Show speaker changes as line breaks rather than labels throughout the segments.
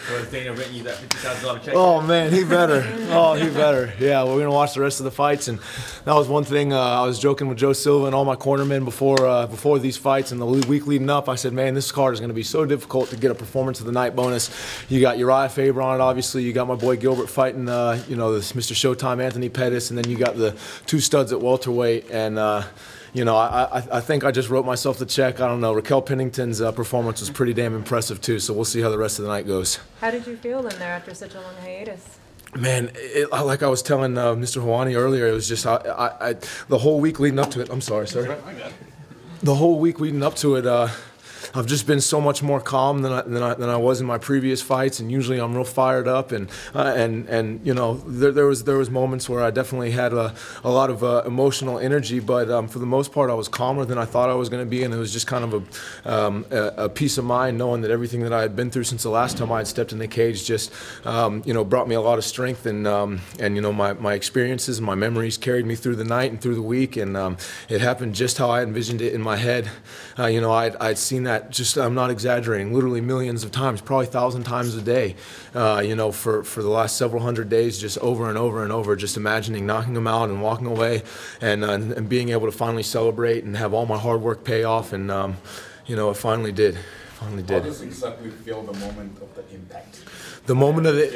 So is Dana written you that $50,000 check?
Oh man, he better. Oh, he better. Yeah, we're gonna watch the rest of the fights, and that was one thing. I was joking with Joe Silva and all my cornermen before these fights and the week leading up. I said, man, this card is gonna be so difficult to get a performance of the night bonus. You got Uriah Faber on it, obviously. You got my boy Gilbert fighting, you know, this Mr. Showtime Anthony Pettis, and then you got the two studs at welterweight, and you know, I think I just wrote myself the check. I don't know. Raquel Pennington's performance was pretty damn impressive too, so we'll see how the rest of the night goes.
How did you feel in there after such a long hiatus?
Man, like I was telling Mr. Hawani earlier, it was just the whole week leading up to it. I'm sorry, sir. The whole week leading up to it, I've just been so much more calm than I was in my previous fights, and usually I'm real fired up, and you know, there was moments where I definitely had a lot of emotional energy, but for the most part I was calmer than I thought I was going to be, and it was just kind of a peace of mind knowing that everything that I had been through since the last time I had stepped in the cage just you know, brought me a lot of strength, and you know, my experiences and my memories carried me through the night and through the week, and it happened just how I envisioned it in my head. You know, I'd seen that, just, I'm not exaggerating, literally millions of times, probably 1,000 times a day, you know, for the last several hundred days, just over and over and over, just imagining knocking them out and walking away, and being able to finally celebrate and have all my hard work pay off, and you know, it finally did. Finally did.
How does exactly feel the moment of the impact?
The moment of the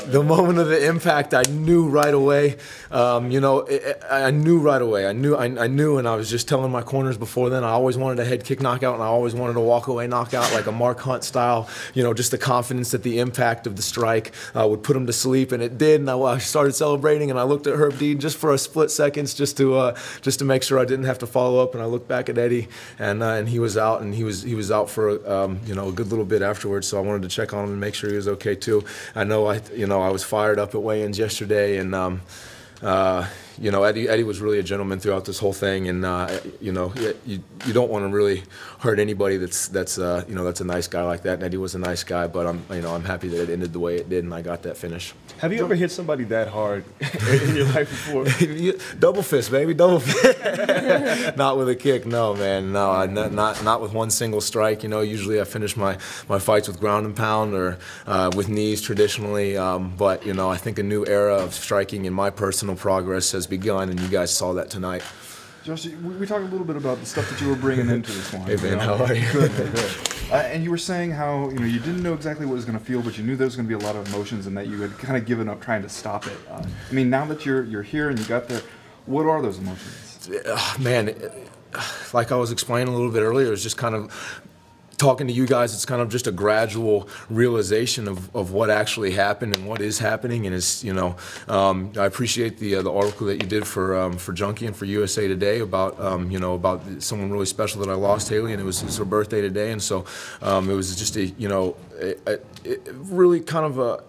the moment of the impact, I knew right away. You know, I knew right away. I knew, and I was just telling my corners before then. I always wanted a head kick knockout, and I always wanted a walk away knockout, like a Mark Hunt style. You know, just the confidence that the impact of the strike would put him to sleep, and it did. And I started celebrating, and I looked at Herb Dean just for a split seconds, just to make sure I didn't have to follow up. And I looked back at Eddie, and he was out, and he was out for you know, a good little bit afterwards. So I wanted to check on him and make sure he was okay too. I know you know, I was fired up at weigh-ins yesterday, and you know, Eddie was really a gentleman throughout this whole thing, and you know, you don't want to really hurt anybody that's you know, that's a nice guy like that. And Eddie was a nice guy, but I'm happy that it ended the way it did, and I got that finish.
Have you ever hit somebody that hard in your life before?
Double fist, baby, double fist. Not with a kick, no, man, no, not with one single strike. You know, usually I finish my fights with ground and pound or with knees traditionally, but you know, I think a new era of striking in my personal progress has begun, and you guys saw that tonight.
Josh, we talked a little bit about the stuff that you were bringing into this one.
Hey man, how are you?
Good, good. And you were saying how, you know, you didn't know exactly what it was going to feel, but you knew there was going to be a lot of emotions, and that you had kind of given up trying to stop it. I mean, now that you're here and you got there, what are those emotions?
Man, like I was explaining a little bit earlier, it's just kind of talking to you guys, it's kind of just a gradual realization of what actually happened and what is happening, and it's, you know, I appreciate the article that you did for Junkie and for USA Today about you know, about someone really special that I lost, Haley, and it was her birthday today, and so it was just a, you know, it really kind of a.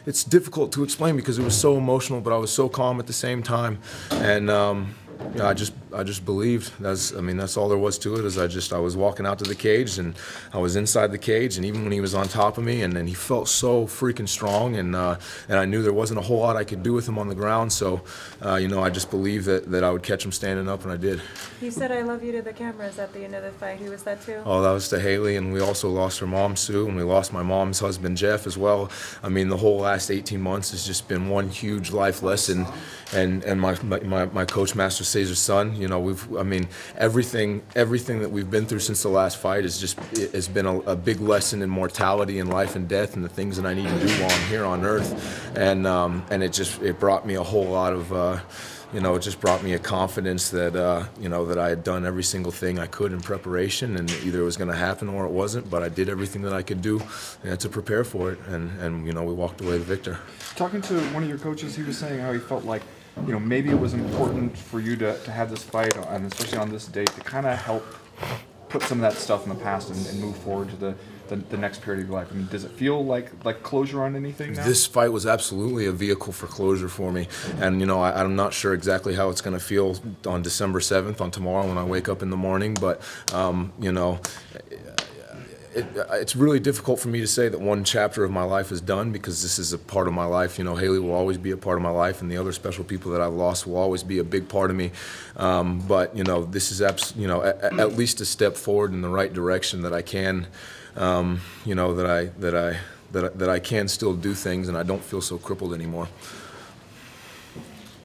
It's difficult to explain because it was so emotional, but I was so calm at the same time, and. Yeah, I just believed. I mean, that's all there was to it. I was walking out to the cage, and I was inside the cage, and even when he was on top of me, and he felt so freaking strong, and I knew there wasn't a whole lot I could do with him on the ground. So, you know, I just believed that I would catch him standing up, and I did.
You said "I love you" to the cameras at the end of the fight. Who was that to?
Oh, that was to Haley, and we also lost her mom, Sue, and we lost my mom's husband, Jeff, as well. I mean, the whole last 18 months has just been one huge life lesson, and my coach, Master Cesar's son. You know, I mean, everything that we've been through since the last fight has been a big lesson in mortality and life and death and the things that I need to do while I'm here on Earth, and it brought me a whole lot of. You know, it just brought me a confidence that, you know, that I had done every single thing I could in preparation, and either it was going to happen or it wasn't, but I did everything that I could do, you know, to prepare for it, and you know, we walked away the victor.
Talking to one of your coaches, he was saying how he felt like, you know, maybe it was important for you to have this fight, and especially on this date, to kind of help put some of that stuff in the past and move forward to the next period of your life. I mean, does it feel like closure on anything now? This
fight was absolutely a vehicle for closure for me, and you know, I'm not sure exactly how it's going to feel on December 7th, on tomorrow when I wake up in the morning, but you know, it's really difficult for me to say that one chapter of my life is done, because this is a part of my life. You know, Haley will always be a part of my life, and the other special people that I've lost will always be a big part of me. But you know, this is you know, at least a step forward in the right direction that I can you know, that I can still do things and I don't feel so crippled anymore.